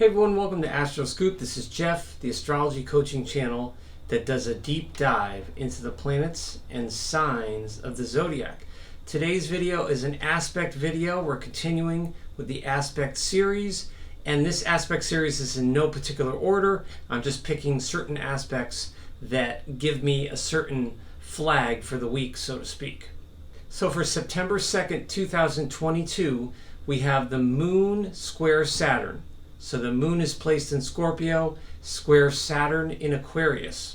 Hey everyone, welcome to Astroscoop. This is Jeff, the astrology coaching channel that does a deep dive into the planets and signs of the zodiac. Today's video is an aspect video. We're continuing with the aspect series, and this aspect series is in no particular order. I'm just picking certain aspects that give me a certain flag for the week, so to speak. So for September 2nd, 2022, we have the Moon square Saturn. So the Moon is placed in Scorpio, square Saturn in Aquarius.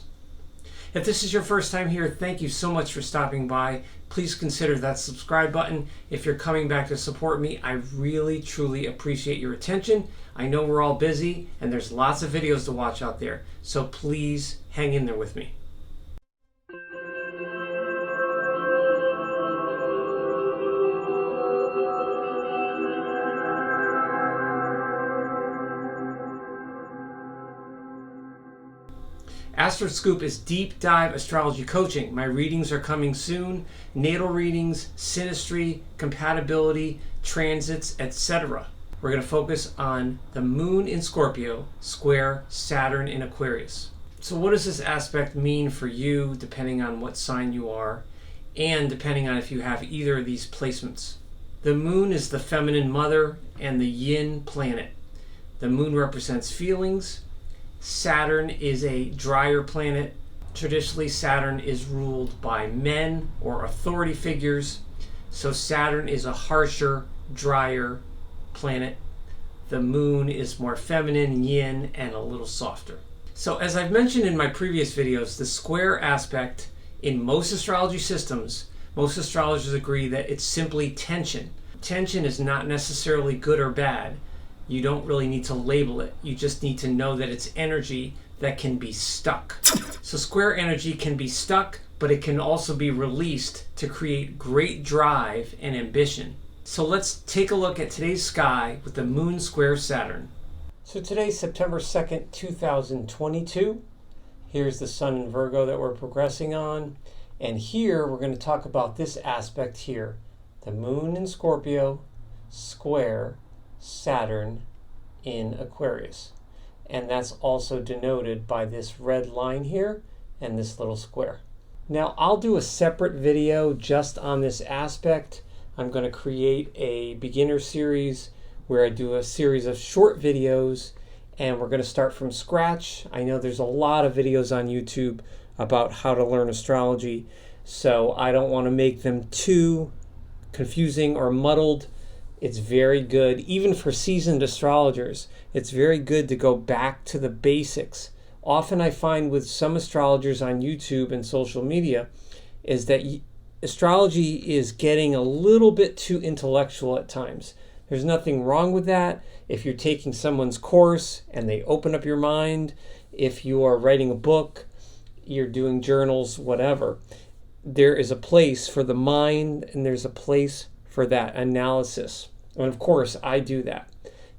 If this is your first time here, thank you so much for stopping by. Please consider that subscribe button. If you're coming back to support me, I really, truly appreciate your attention. I know we're all busy and there's lots of videos to watch out there, so please hang in there with me. Astroscoop is deep dive astrology coaching. My readings are coming soon. Natal readings, synastry, compatibility, transits, etc. We're going to focus on the Moon in Scorpio, square Saturn in Aquarius. So what does this aspect mean for you, depending on what sign you are, and depending on if you have either of these placements? The Moon is the feminine mother and the yin planet. The Moon represents feelings. Saturn is a drier planet. Traditionally, Saturn is ruled by men or authority figures. So Saturn is a harsher, drier planet. The Moon is more feminine, yin, and a little softer. So as I've mentioned in my previous videos, the square aspect in most astrology systems, most astrologers agree that it's simply tension. Tension is not necessarily good or bad. You don't really need to label it. You just need to know that it's energy that can be stuck. So square energy can be stuck, but it can also be released to create great drive and ambition. So let's take a look at today's sky with the Moon square Saturn. So today's September 2nd, 2022. Here's the Sun in Virgo that we're progressing on. And here we're going to talk about this aspect here. The Moon in Scorpio, square Saturn in Aquarius, and that's also denoted by this red line here and this little square. Now I'll do a separate video just on this aspect. I'm going to create a beginner series where I do a series of short videos, and we're going to start from scratch. I know there's a lot of videos on YouTube about how to learn astrology, so I don't want to make them too confusing or muddled. It's very good, even for seasoned astrologers, it's very good to go back to the basics. Often I find with some astrologers on YouTube and social media is that astrology is getting a little bit too intellectual at times. There's nothing wrong with that. If you're taking someone's course and they open up your mind, if you are writing a book, you're doing journals, whatever, there is a place for the mind and there's a place for that analysis. And of course, I do that.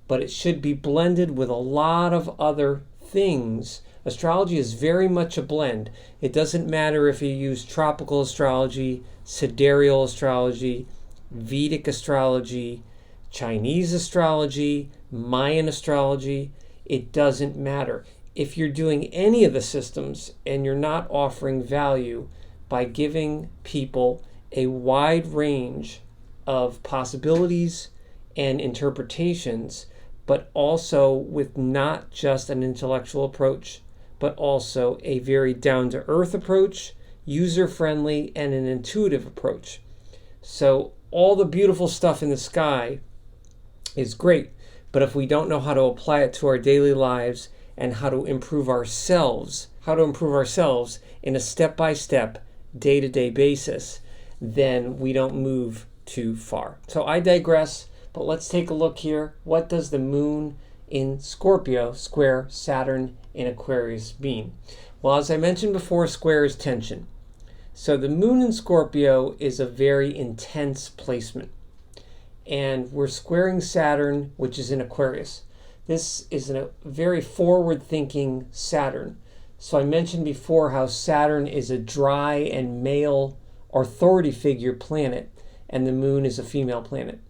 But it should be blended with a lot of other things. Astrology is very much a blend. It doesn't matter if you use tropical astrology, sidereal astrology, Vedic astrology, Chinese astrology, Mayan astrology. It doesn't matter. If you're doing any of the systems and you're not offering value by giving people a wide range of possibilities and interpretations, but also with not just an intellectual approach, but also a very down-to-earth approach, user-friendly, and an intuitive approach. So all the beautiful stuff in the sky is great, but if we don't know how to apply it to our daily lives and how to improve ourselves in a step-by-step, day-to-day basis, then we don't move too far. So I digress, but let's take a look here. What does the Moon in Scorpio square Saturn in Aquarius mean? Well, as I mentioned before, square is tension. So the Moon in Scorpio is a very intense placement. And we're squaring Saturn, which is in Aquarius. This is a very forward-thinking Saturn. So I mentioned before how Saturn is a dry and male authority figure planet, and the Moon is a female planet.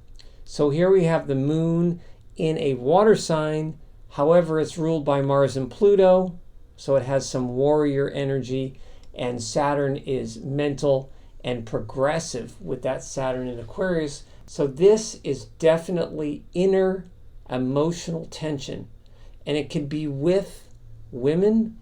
So here we have the Moon in a water sign However, it's ruled by Mars and Pluto, so it has some warrior energy, and Saturn is mental and progressive with that Saturn in Aquarius. So this is definitely inner emotional tension, and it can be with women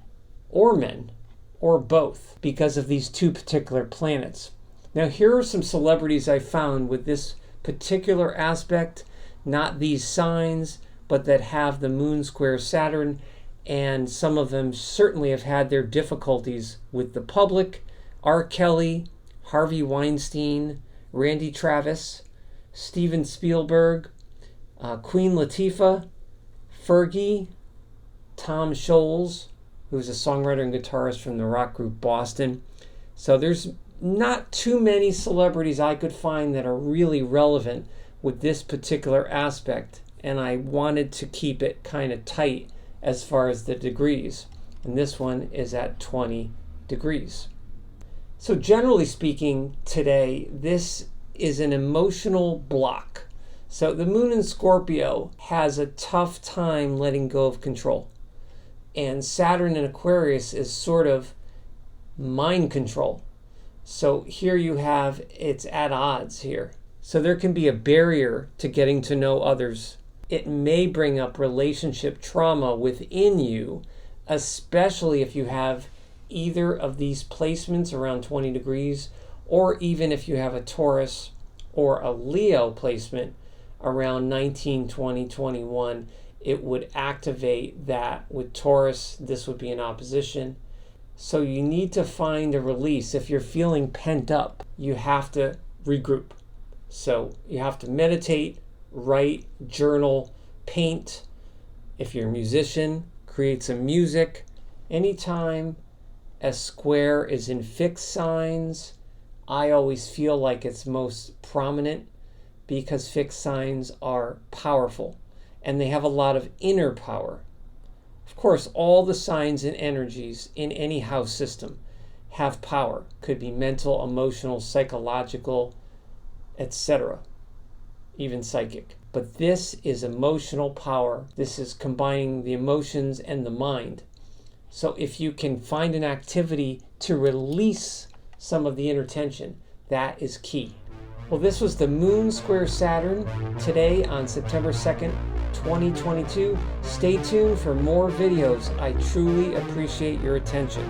or men or both because of these two particular planets. Now, here are some celebrities I found with this particular aspect, not these signs, but that have the moon square Saturn, and some of them certainly have had their difficulties with the public. R. Kelly, Harvey Weinstein, Randy Travis, Steven Spielberg, Queen Latifah, Fergie, Tom Scholz, who's a songwriter and guitarist from the rock group Boston. So there's not too many celebrities I could find that are really relevant with this particular aspect, and I wanted to keep it kind of tight as far as the degrees. And this one is at 20 degrees. So generally speaking, today, this is an emotional block. So the moon in Scorpio has a tough time letting go of control. And Saturn in Aquarius is sort of mind control. So here you have, it's at odds here. So there can be a barrier to getting to know others. It may bring up relationship trauma within you, especially if you have either of these placements around 20 degrees, or even if you have a Taurus or a Leo placement around 19, 20, 21, it would activate that. With Taurus, this would be in opposition. So you need to find a release. If you're feeling pent up, you have to regroup. So you have to meditate, write, journal, paint. If you're a musician, create some music. Anytime a square is in fixed signs, I always feel like it's most prominent because fixed signs are powerful and they have a lot of inner power. Of course, all the signs and energies in any house system have power. Could be mental, emotional, psychological, etc., even psychic. But this is emotional power. This is combining the emotions and the mind. So if you can find an activity to release some of the inner tension, that is key. Well, this was the Moon Square Saturn today on September 2nd, 2022. Stay tuned for more videos. I truly appreciate your attention.